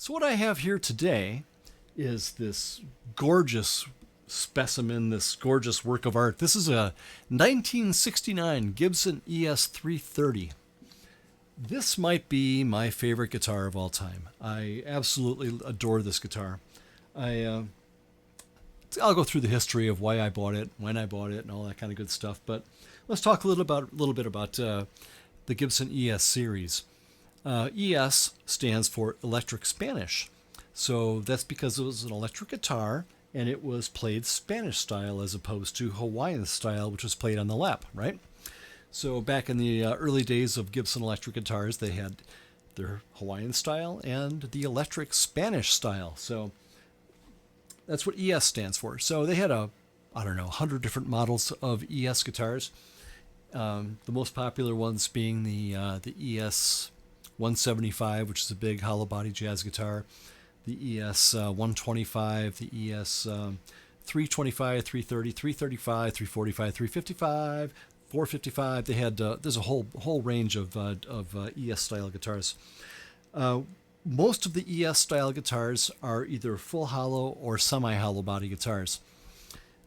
So what I have here today is this gorgeous specimen, this gorgeous work of art. This is a 1969 Gibson ES-330. This might be my favorite guitar of all time. I absolutely adore this guitar. I'll go through the history of why I bought it, when I bought it, and all that kind of good stuff. But let's talk a little bit about the Gibson ES series. ES stands for Electric Spanish. So that's because it was an electric guitar and it was played Spanish style as opposed to Hawaiian style, which was played on the lap, right? So back in the early days of Gibson electric guitars, they had their Hawaiian style and the electric Spanish style. So that's what ES stands for. So they had 100 different models of ES guitars. The most popular ones being the ES 175, which is a big hollow body jazz guitar, the ES 125, the ES 325, 330, 335, 345, 355, 455. They had there's a whole range of ES style guitars. Most of the ES style guitars are either full hollow or semi-hollow body guitars.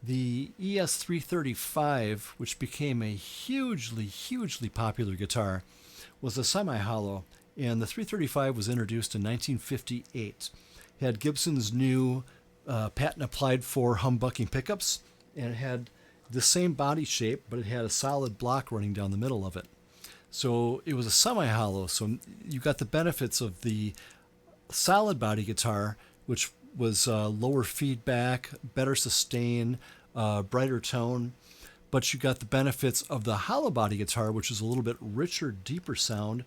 The ES-335, which became a hugely popular guitar, was a semi-hollow, and the 335 was introduced in 1958. It had Gibson's new patent applied for humbucking pickups, and it had the same body shape, but it had a solid block running down the middle of it. So it was a semi-hollow, so you got the benefits of the solid body guitar, which was lower feedback, better sustain, brighter tone, but you got the benefits of the hollow body guitar, which is a little bit richer, deeper sound.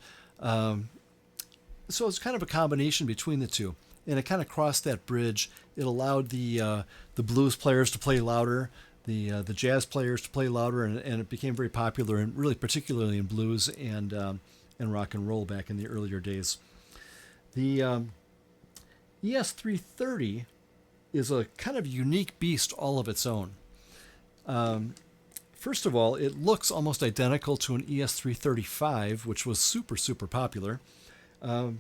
So it's kind of a combination between the two, and it kind of crossed that bridge. It allowed the blues players to play louder, the jazz players to play louder, and it became very popular, and really particularly in blues and rock and roll back in the earlier days. The ES-330 is a kind of unique beast all of its own. First of all, it looks almost identical to an ES-335, which was super popular.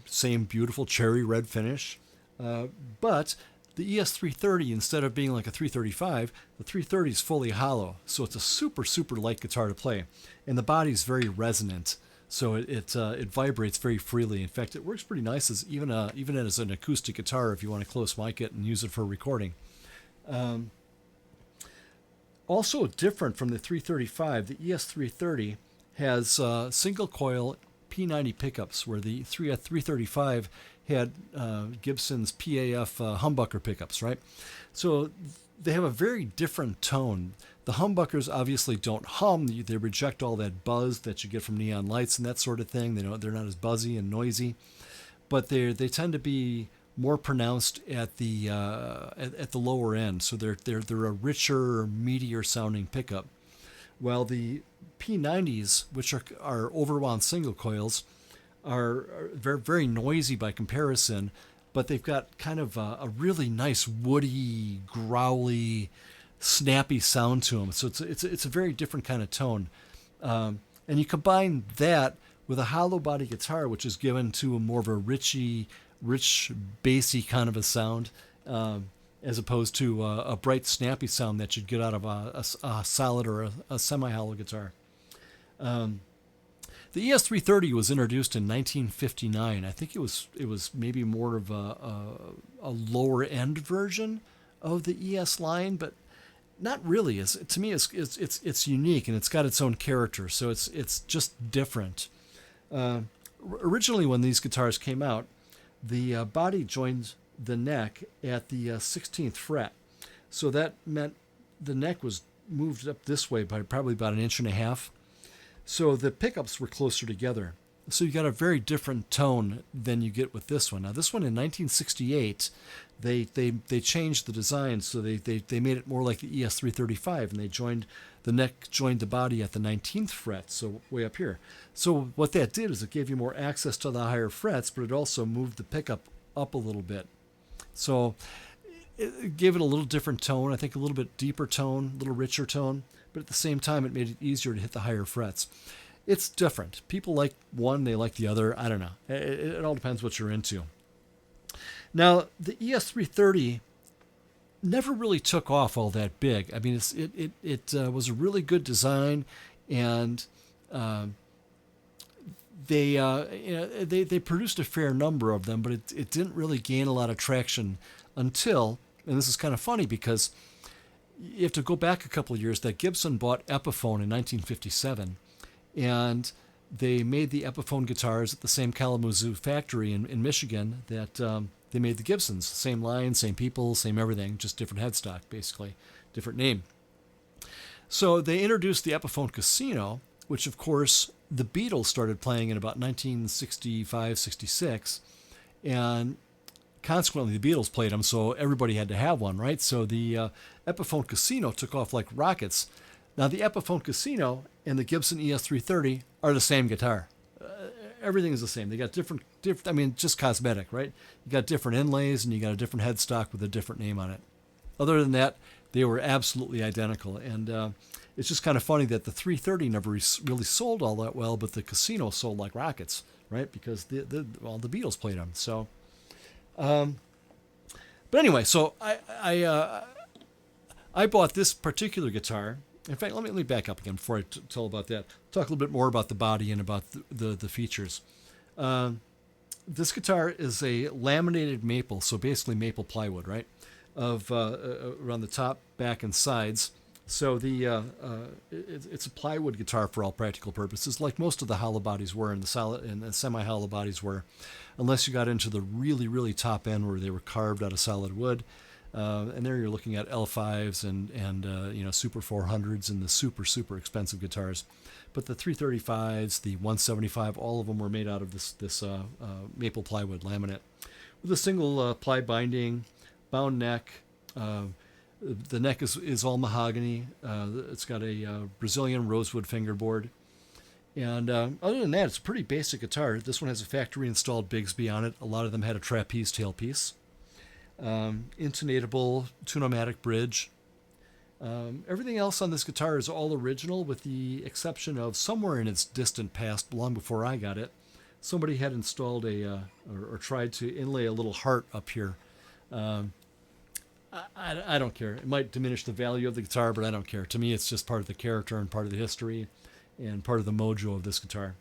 Same beautiful cherry red finish. But the ES-330, instead of being like a 335, the 330 is fully hollow. So it's a super light guitar to play. And the body's very resonant. So it vibrates very freely. In fact, it works pretty nice as even as an acoustic guitar if you want to close mic it and use it for recording. Also different from the 335, the ES330 has single coil P90 pickups, where the 335 had Gibson's PAF humbucker pickups, right? So they have a very different tone. The humbuckers obviously don't hum. They reject all that buzz that you get from neon lights and that sort of thing. They're not as buzzy and noisy, but they tend to be more pronounced at the lower end. So they're a richer, meatier sounding pickup. While the P90s, which are overwound single coils, are very noisy by comparison, but they've got kind of a really nice woody, growly, snappy sound to them. So it's a very different kind of tone. And you combine that with a hollow body guitar, which is given to a more of a rich, bassy kind of a sound, as opposed to a bright, snappy sound that you'd get out of a solid or a semi-hollow guitar. The ES-330 was introduced in 1959. I think it was maybe more of a lower end version of the ES line, but not really. To me, it's unique and it's got its own character, so it's just different. Originally, when these guitars came out, the body joined the neck at the 16th fret, so that meant the neck was moved up this way by probably about 1.5 inches. So the pickups were closer together. So you got a very different tone than you get with this one. Now, this one in 1968, they changed the design, so they made it more like the ES-335, and the neck joined the body at the 19th fret, so way up here. So what that did is it gave you more access to the higher frets, but it also moved the pickup up a little bit. So it gave it a little different tone, I think a little bit deeper tone, a little richer tone, but at the same time it made it easier to hit the higher frets. It's different. People like one, they like the other. I don't know. It all depends what you're into. Now, the ES-330 never really took off all that big. I mean, it was a really good design, and they produced a fair number of them, but it didn't really gain a lot of traction until, and this is kind of funny because you have to go back a couple of years, that Gibson bought Epiphone in 1957, and they made the Epiphone guitars at the same Kalamazoo factory in Michigan that they made the Gibsons. Same line, same people, same everything, just different headstock, basically, different name. So they introduced the Epiphone Casino, which of course the Beatles started playing in about 1965, 66, and consequently the Beatles played them, so everybody had to have one, right? So the Epiphone Casino took off like rockets. Now the Epiphone Casino and the Gibson ES-330 are the same guitar. Everything is the same. They got different, I mean, just cosmetic, right? You got different inlays and you got a different headstock with a different name on it. Other than that, they were absolutely identical. And it's just kind of funny that the 330 never really sold all that well, but the Casino sold like rockets, right? Because the Beatles played them. So, but anyway, so I bought this particular guitar. In fact, let me back up again before I tell about that. Talk a little bit more about the body and about the features. This guitar is a laminated maple, so basically maple plywood, right? Of around the top, back, and sides. So it's a plywood guitar for all practical purposes, like most of the hollow bodies were, and the semi-hollow bodies were, unless you got into the really, really top end where they were carved out of solid wood. And there you're looking at L5s and Super 400s and the super, super expensive guitars. But the 335s, the 175, all of them were made out of this maple plywood laminate with a single ply binding, bound neck. The neck is all mahogany. It's got a Brazilian rosewood fingerboard. And other than that, it's a pretty basic guitar. This one has a factory installed Bigsby on it. A lot of them had a trapeze tailpiece. Intonatable Tune-o-matic bridge. Everything else on this guitar is all original, with the exception of somewhere in its distant past, long before I got it, somebody had installed or tried to inlay a little heart up here. I don't care. It might diminish the value of the guitar, but I don't care. To me, it's just part of the character and part of the history and part of the mojo of this guitar.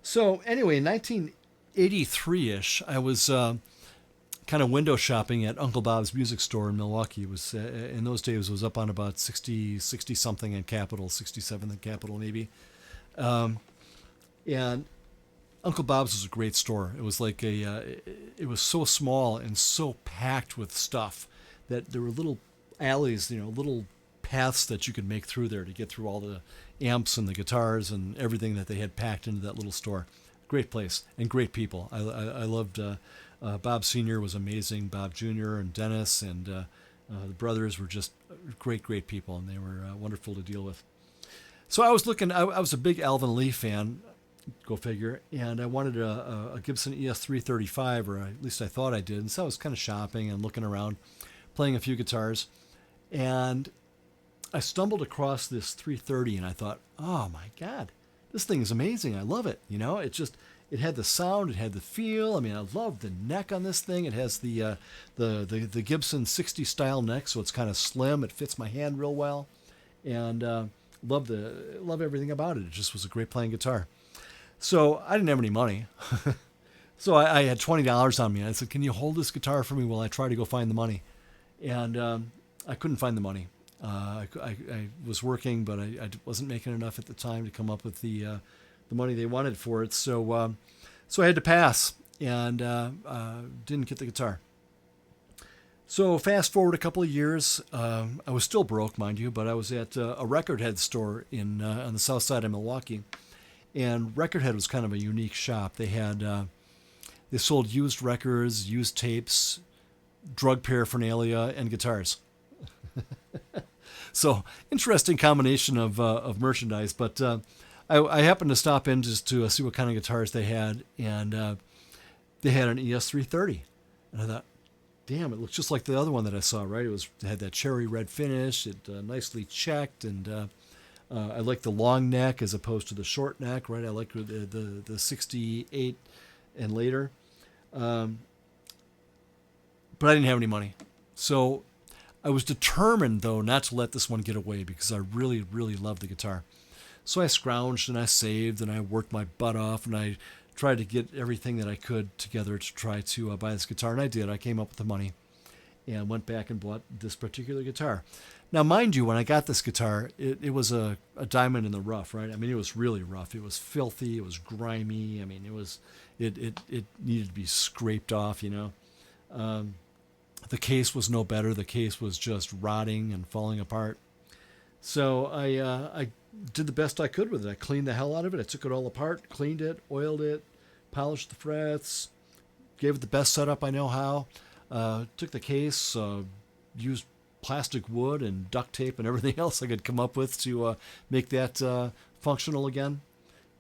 So anyway, in 1983-ish, I was kind of window shopping at Uncle Bob's Music Store in Milwaukee. It was in those days, it was up on about 60 something in Capitol, 67 in Capitol maybe. And Uncle Bob's was a great store. It was like it was so small and so packed with stuff that there were little alleys, little paths that you could make through there to get through all the amps and the guitars and everything that they had packed into that little store. Great place and great people. I loved Bob Sr. was amazing. Bob Jr. and Dennis and the brothers were just great people, and they were wonderful to deal with. So I was looking. I was a big Alvin Lee fan, go figure, and I wanted a Gibson ES-335, or at least I thought I did. And so I was kind of shopping and looking around, playing a few guitars, and I stumbled across this 330, and I thought, oh my God, this thing is amazing. I love it. It had the sound, it had the feel. I mean, I love the neck on this thing. It has the Gibson 60 style neck, so it's kind of slim. It fits my hand real well, and love everything about it. It just was a great playing guitar. So I didn't have any money, so I had $20 on me. I said, "Can you hold this guitar for me while I try to go find the money?" And I couldn't find the money. I was working, but I wasn't making enough at the time to come up with the money they wanted for it. So I had to pass and didn't get the guitar. So fast forward a couple of years, I was still broke, mind you, but I was at a Record Head store on the south side of Milwaukee, and Record Head was kind of a unique shop. They sold used records, used tapes, drug paraphernalia, and guitars. So interesting combination of merchandise, but I happened to stop in just to see what kind of guitars they had, and they had an ES-330, and I thought, damn, it looks just like the other one that I saw, right? It had that cherry red finish, it nicely checked, and I like the long neck as opposed to the short neck, right? I like the 68 and later. but I didn't have any money. So I was determined, though, not to let this one get away because I really, really loved the guitar. So I scrounged and I saved and I worked my butt off and I tried to get everything that I could together to try to buy this guitar. And I did. I came up with the money and went back and bought this particular guitar. Now, mind you, when I got this guitar, it was a diamond in the rough, right? I mean, it was really rough. It was filthy. It was grimy. I mean, it needed to be scraped off, you know. The case was no better. The case was just rotting and falling apart. So I did the best I could with it. I cleaned the hell out of it. I took it all apart, cleaned it, oiled it, polished the frets, gave it the best setup I know how. Took the case, used plastic wood and duct tape and everything else I could come up with to make that functional again.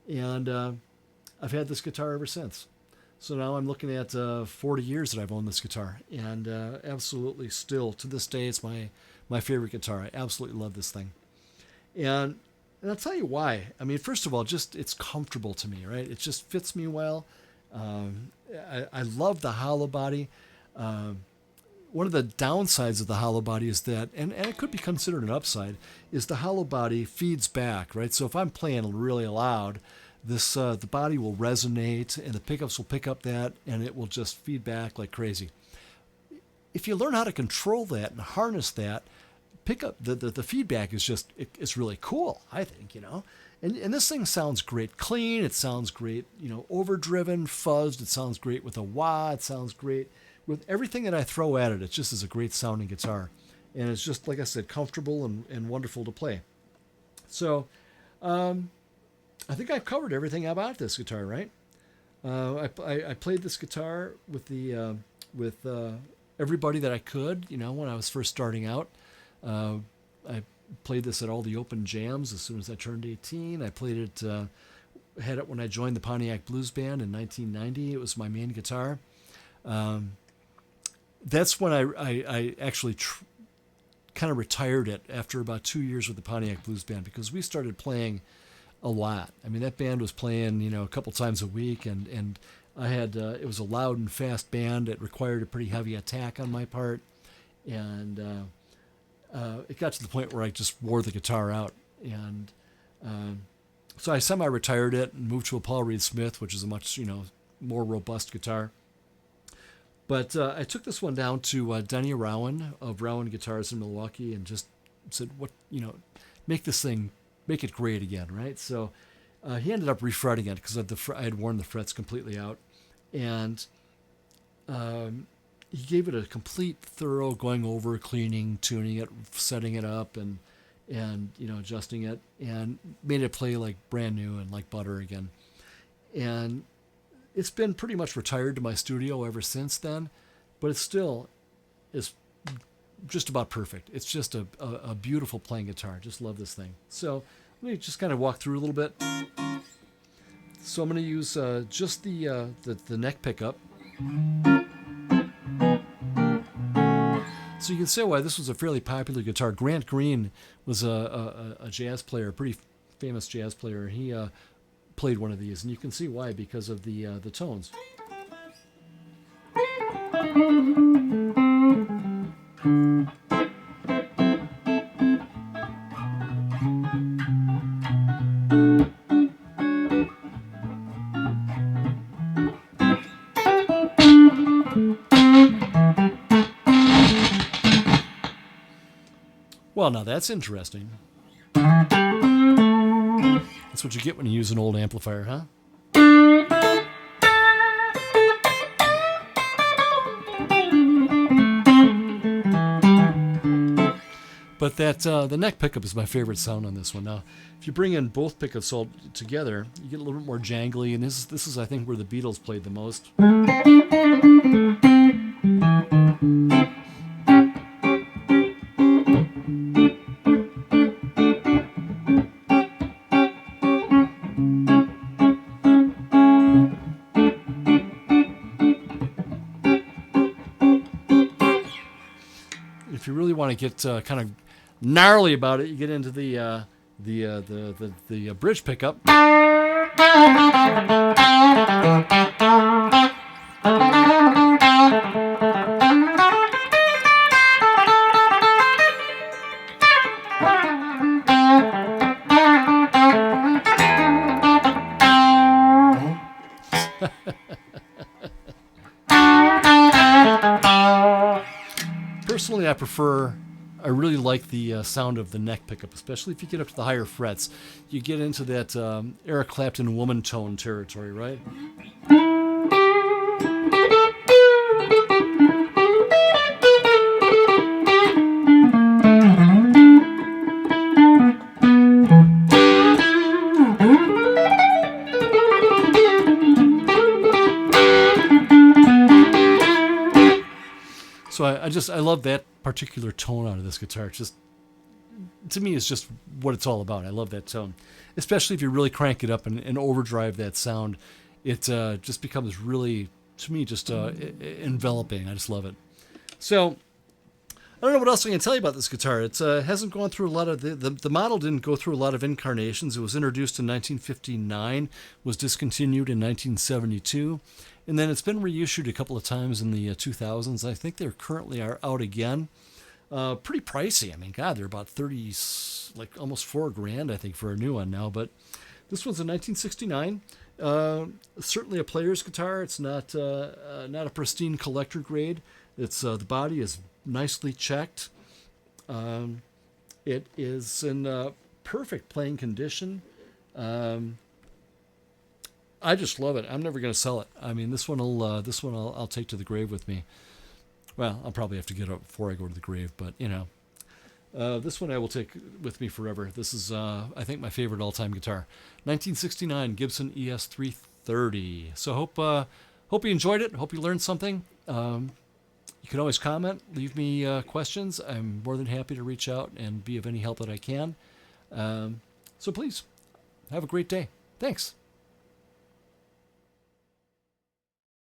And I've had this guitar ever since. So now I'm looking at 40 years that I've owned this guitar. And absolutely still, to this day, it's my favorite guitar. I absolutely love this thing. And I'll tell you why. I mean, first of all, just it's comfortable to me, right? It just fits me well. I love the hollow body. One of the downsides of the hollow body is that, and it could be considered an upside, is the hollow body feeds back, right? So if I'm playing really loud, the body will resonate and the pickups will pick up that and it will just feed back like crazy. If you learn how to control that and harness that, pickup the feedback is just it's really cool, I think, you know. And this thing sounds great clean. It sounds great, you know, overdriven, fuzzed. It sounds great with a wah. It sounds great with everything that I throw at it. It just is a great sounding guitar. And it's just, like I said, comfortable and wonderful to play. So I think I've covered everything about this guitar, right? I played this guitar with everybody that I could, you know, when I was first starting out. I played this at all the open jams as soon as I turned 18. I played it, had it when I joined the Pontiac Blues Band in 1990. It was my main guitar. That's when I actually kind of retired it after about 2 years with the Pontiac Blues Band because we started playing a lot. I mean, that band was playing, you know, a couple times a week, and I had it was a loud and fast band. It required a pretty heavy attack on my part, and it got to the point where I just wore the guitar out, and so I semi-retired it and moved to a Paul Reed Smith, which is a much, you know, more robust guitar. But I took this one down to Denny Rowan of Rowan Guitars in Milwaukee and just said, "What, you know, make this thing, make it great again," right? So he ended up refretting it because I had worn the frets completely out, and he gave it a complete, thorough going over, cleaning, tuning it, setting it up, and you know, adjusting it, and made it play like brand new and like butter again. And it's been pretty much retired to my studio ever since then, but it still is just about perfect. It's just a beautiful playing guitar. Just love this thing. So let me just kind of walk through a little bit. So I'm going to use just the neck pickup. So you can say why this was a fairly popular guitar. Grant Green was a jazz player, a pretty famous jazz player. He played one of these, and you can see why, because of the tones. Well, now that's interesting. That's what you get when you use an old amplifier, huh? But that the neck pickup is my favorite sound on this one. Now, if you bring in both pickups all together, you get a little bit more jangly, and this is I think where the Beatles played the most. If you really want to get kind of gnarly about it, you get into the bridge pickup. Personally, I really like the sound of the neck pickup, especially if you get up to the higher frets. You get into that Eric Clapton woman tone territory, right? So I love that particular tone out of this guitar. It's just, to me, it's just what it's all about. I love that tone, especially if you really crank it up and overdrive that sound. It just becomes really, to me, just enveloping. I just love it. So I don't know what else I can tell you about this guitar. It hasn't gone through a lot of the model didn't go through a lot of incarnations. It was introduced in 1959, was discontinued in 1972, and then it's been reissued a couple of times in the 2000s. I think they currently are out again. Pretty pricey. I mean, God, they're about 30, like almost $4,000, I think, for a new one now. But this one's a 1969. Certainly a player's guitar. It's not a pristine collector grade. It's the body is nicely checked. It is in perfect playing condition. I just love it. I'm never going to sell it. I mean, this one I'll take to the grave with me. Well, I'll probably have to get it before I go to the grave, but this one I will take with me forever. This is, I think, my favorite all-time guitar. 1969 Gibson ES-330. So hope you enjoyed it. Hope you learned something. You can always comment, leave me questions. I'm more than happy to reach out and be of any help that I can. So please, have a great day. Thanks.